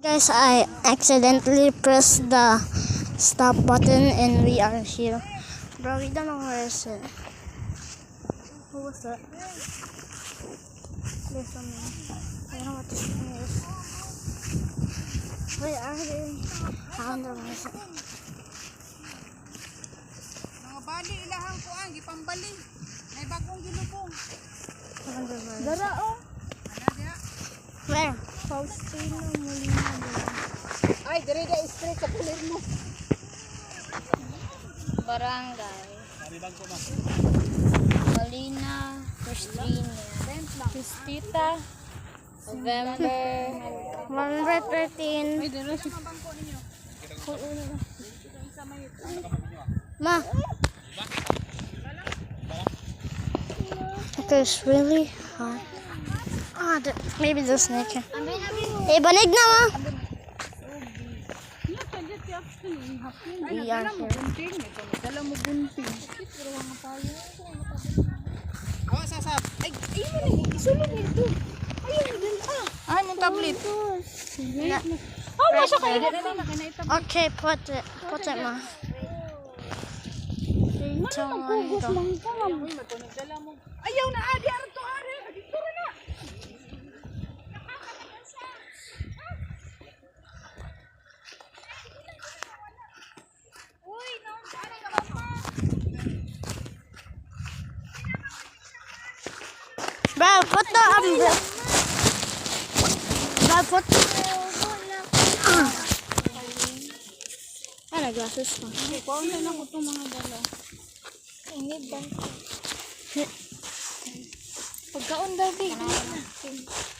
Guys, I accidentally pressed the stop button and we are here. Bro, we don't know where is it. Who was that? There's someone. I don't know what this thing is. Where are they? I don't know where is it. Mga bali ilahang kuan gipambali. May bagong gilubong. I don't know where is it. Dara oh. Ana diha. Where? Faustino Molina. Ay, dire da straight sa pulir mo. Barangay Molina, Cristita, November 113. Ay, dire si Ma. It's really hot. Ah, maybe the snake. Hey, banig na ma. We are here. dala mo gunting. Pero nga tayo. Awa sasab. Ay, man isulong nito. Ayun din Ay, mo tablet. Right Masa kayo there. na na kanay tablet. Okay, put it ma. Kugos lang ka. Uy, matunog dala mo. Ayaw na adi aron to ari. Dito ra na. Uy, no, saan ka mama? Bro, put the umbrella. Bro, put. Ano, glasses pa. Okay, kuha na lang ko itong mga dala. Ini ba? Pagkaon daw di.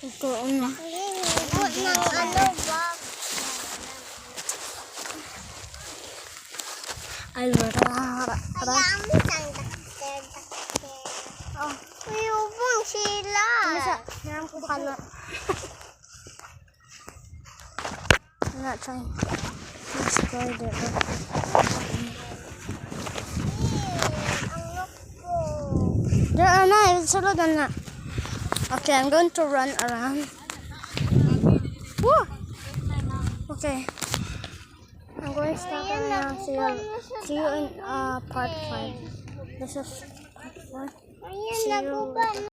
Pagkaon na. Huwag ng ano ba? Ay, wala. Oh, uyubong sila. Meron ko kala. I'm not trying. Let's go there. There, na. Sulod na. Okay, I'm going to run around. Woo! Okay. I'm going to stop right now. See you in part 5. This is part 4. See you.